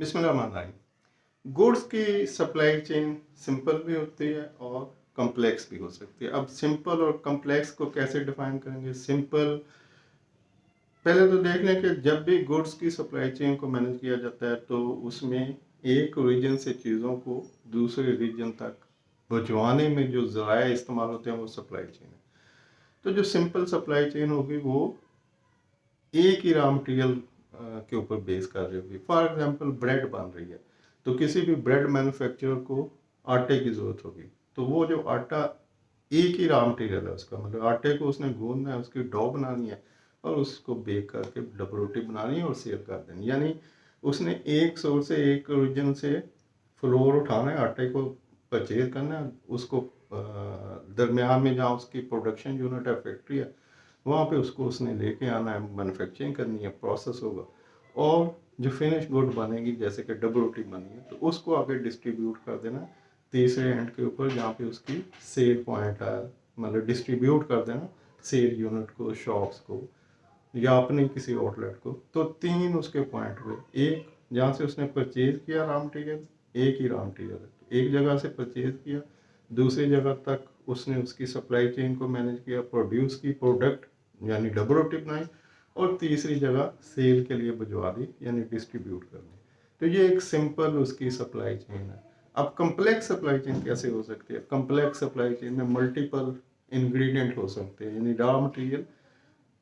बिस्मिल्लाहिर्रहमानिर्रहीम। गुड्स की supply chain simple भी होती है और कॉम्प्लेक्स भी हो सकती है। अब सिंपल और कॉम्प्लेक्स को कैसे डिफाइन करेंगे? सिंपल, पहले तो देख लें कि जब भी गुड्स की सप्लाई चेन को मैनेज किया जाता है तो उसमें एक रीजन से चीज़ों को दूसरे रीजन तक भिजवाने में जो ज़राए इस्तेमाल होते हैं वो सप्लाई चेन है। तो जो सिंपल सप्लाई चेन होगी वो एक ही रॉ मटेरियल के ऊपर बेस कर रही होगी। फॉर एग्जांपल ब्रेड बन रही है तो किसी भी ब्रेड मैन्युफैक्चरर को आटे की ज़रूरत होगी। तो वो जो आटा एक ही रॉ मटेरियल है उसका, मतलब आटे को उसने गूंदना है, उसकी डो बनानी है और उसको बेक करके डबल रोटी बनानी है और सेल कर देनी। यानी उसने एक सोर्स से, एक ओरिजिन से फ्लोर उठाना है, आटे को परचेज करना है, उसको दरमियान में जहाँ उसकी प्रोडक्शन यूनिट है, फैक्ट्री है, वहाँ पे उसको उसने लेके आना है, मैन्युफैक्चरिंग करनी है, प्रोसेस होगा और जो फिनिश गुड बनेगी जैसे कि डबल रोटी बनी है तो उसको आगे डिस्ट्रीब्यूट कर देना तीसरे एंड के ऊपर जहाँ पे उसकी सेल पॉइंट है, मतलब डिस्ट्रीब्यूट कर देना सेल यूनिट को, शॉप्स को या अपने किसी आउटलेट को। तो तीन उसके पॉइंट हुए, एक जहाँ से उसने परचेज किया रॉ मटेरियल, एक ही रॉ मटेरियल है तो एक जगह से परचेज किया, दूसरी जगह तक उसने उसकी सप्लाई चेन को मैनेज किया, प्रोड्यूस की प्रोडक्ट यानी डबल रोटी बनाई और तीसरी जगह सेल के लिए भिजवा दी यानी डिस्ट्रीब्यूट कर दी। तो ये एक सिंपल उसकी सप्लाई चेन है। अब कम्प्लेक्स सप्लाई चेन कैसे हो सकती है? कम्प्लेक्स सप्लाई चेन में मल्टीपल इंग्रेडिएंट हो सकते हैं, यानी रॉ मटेरियल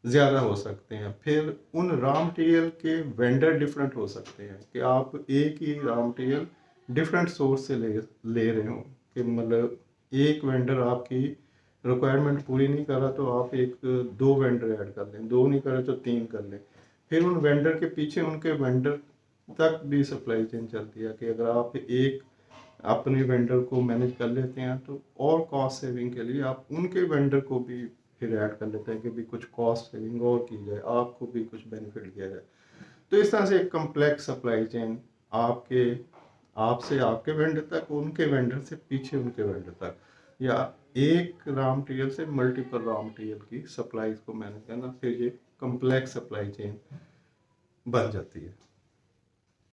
ज़्यादा हो सकते हैं। फिर उन रॉ मटेरियल के वेंडर डिफरेंट हो सकते हैं कि आप एक ही रॉ मटेरियल डिफरेंट सोर्स से ले रहे हो, कि मतलब एक वेंडर आपकी रिक्वायरमेंट पूरी नहीं कर रहा तो आप एक दो वेंडर ऐड कर लें, दो नहीं करे तो तीन कर लें। फिर उन वेंडर के पीछे उनके वेंडर तक भी सप्लाई चेन चलती है कि अगर आप एक अपने वेंडर को मैनेज कर लेते हैं तो और कॉस्ट सेविंग के लिए आप उनके वेंडर को भी फिर ऐड कर लेते हैं कि भी कुछ कॉस्ट सेविंग और की जाए, आपको भी कुछ बेनिफिट दिया जाए। तो इस तरह से एक कम्प्लेक्स सप्लाई चेन आपके आपसे आपके वेंडर तक, उनके वेंडर से पीछे उनके वेंडर तक, या एक रॉ मटेरियल से मल्टीपल रॉ मटेरियल की सप्लाई को मैनेज करना, फिर ये कम्प्लेक्स सप्लाई चेन बन जाती है।